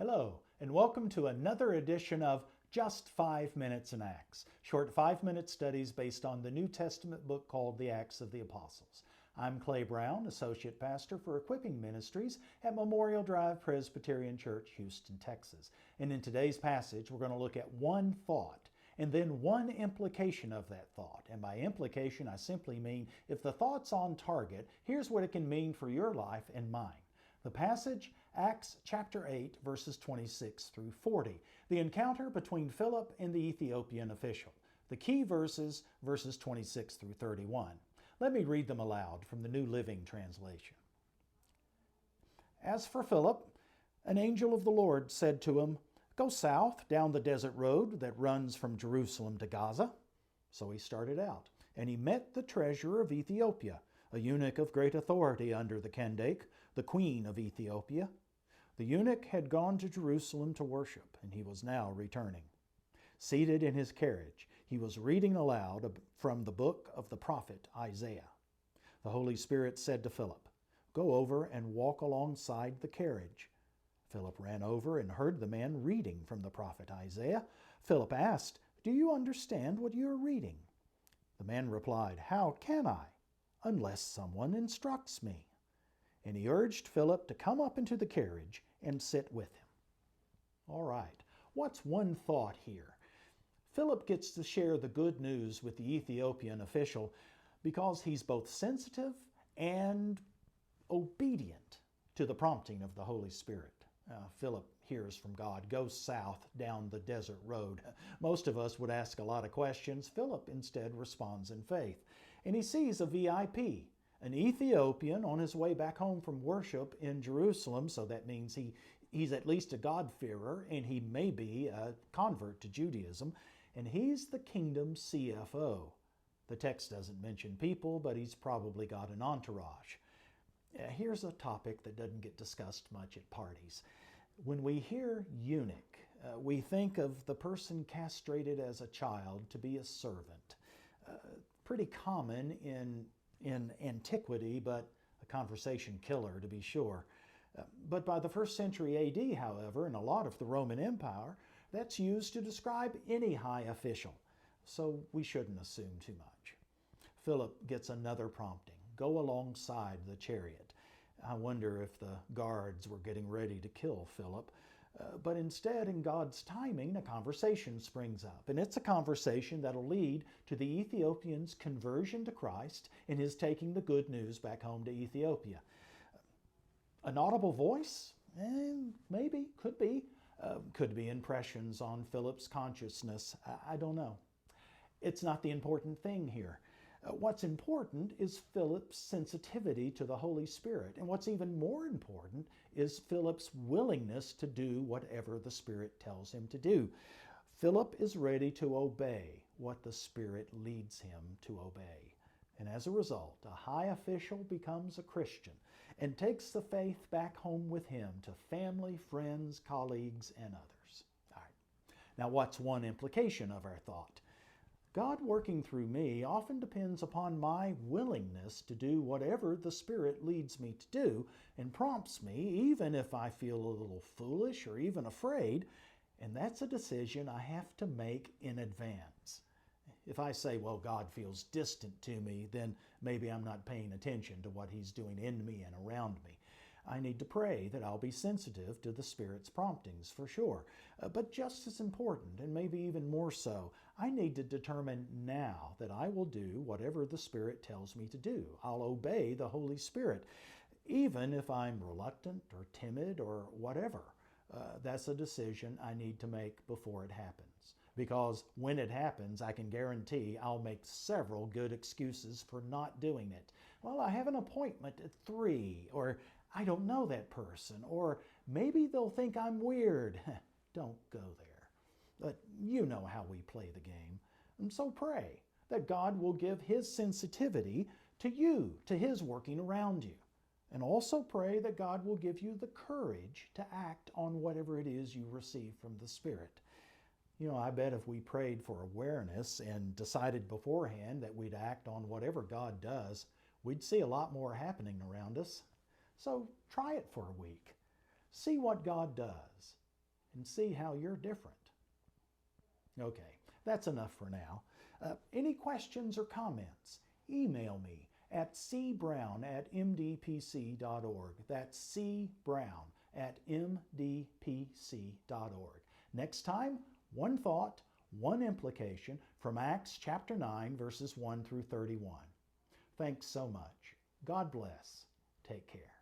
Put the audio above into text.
Hello, and welcome to another edition of Just 5 Minutes in Acts, short 5-minute studies based on the New Testament book called the Acts of the Apostles. I'm Clay Brown, Associate Pastor for Equipping Ministries at Memorial Drive Presbyterian Church, Houston, Texas. And in today's passage, we're going to look at one thought and then one implication of that thought. And by implication, I simply mean if the thought's on target, here's what it can mean for your life and mine. The passage, Acts chapter 8, verses 26 through 40. The encounter between Philip and the Ethiopian official. The key verses, verses 26 through 31. Let me read them aloud from the New Living Translation. As for Philip, an angel of the Lord said to him, "Go south down the desert road that runs from Jerusalem to Gaza." So he started out, and he met the treasurer of Ethiopia, a eunuch of great authority under the Kandake, the queen of Ethiopia. The eunuch had gone to Jerusalem to worship, and he was now returning. Seated in his carriage, he was reading aloud from the book of the prophet Isaiah. The Holy Spirit said to Philip, "Go over and walk alongside the carriage." Philip ran over and heard the man reading from the prophet Isaiah. Philip asked, "Do you understand what you are reading?" The man replied, "How can I, unless someone instructs me?" And he urged Philip to come up into the carriage and sit with him. All right, what's one thought here? Philip gets to share the good news with the Ethiopian official because he's both sensitive and obedient to the prompting of the Holy Spirit. Philip hears from God, "Go south down the desert road." Most of us would ask a lot of questions. Philip instead responds in faith. And he sees a VIP, an Ethiopian on his way back home from worship in Jerusalem. So that means he's at least a God-fearer, and he may be a convert to Judaism. And he's the kingdom CFO. The text doesn't mention people, but he's probably got an entourage. Here's a topic that doesn't get discussed much at parties. When we hear eunuch, we think of the person castrated as a child to be a servant. Pretty common in antiquity, but a conversation killer to be sure. But by the 1st century AD, however, in a lot of the Roman Empire, that's used to describe any high official. So we shouldn't assume too much. Philip gets another prompting. Go alongside the chariot. I wonder if the guards were getting ready to kill Philip. But instead, in God's timing, a conversation springs up. And it's a conversation that'll lead to the Ethiopian's conversion to Christ and his taking the good news back home to Ethiopia. An audible voice? Maybe, could be. Could be impressions on Philip's consciousness. I don't know. It's not the important thing here. What's important is Philip's sensitivity to the Holy Spirit. And what's even more important is Philip's willingness to do whatever the Spirit tells him to do. Philip is ready to obey what the Spirit leads him to obey. And as a result, a high official becomes a Christian and takes the faith back home with him to family, friends, colleagues, and others. All right. Now, what's one implication of our thought? God working through me often depends upon my willingness to do whatever the Spirit leads me to do and prompts me, even if I feel a little foolish or even afraid, and that's a decision I have to make in advance. If I say, well, God feels distant to me, then maybe I'm not paying attention to what He's doing in me and around me. I need to pray that I'll be sensitive to the Spirit's promptings for sure. But just as important, and maybe even more so, I need to determine now that I will do whatever the Spirit tells me to do. I'll obey the Holy Spirit, even if I'm reluctant or timid or whatever. That's a decision I need to make before it happens. Because when it happens, I can guarantee I'll make several good excuses for not doing it. Well, I have an appointment at 3, or I don't know that person, or maybe they'll think I'm weird. Don't go there. But you know how we play the game. And so pray that God will give His sensitivity to you, to His working around you. And also pray that God will give you the courage to act on whatever it is you receive from the Spirit. You know, I bet if we prayed for awareness and decided beforehand that we'd act on whatever God does, we'd see a lot more happening around us. So try it for a week. See what God does. and see how you're different. Okay, that's enough for now. Any questions or comments? Email me at cbrown@mdpc.org. That's cbrown@mdpc.org. Next time, one thought, one implication from Acts chapter 9, verses 1 through 31. Thanks so much. God bless. Take care.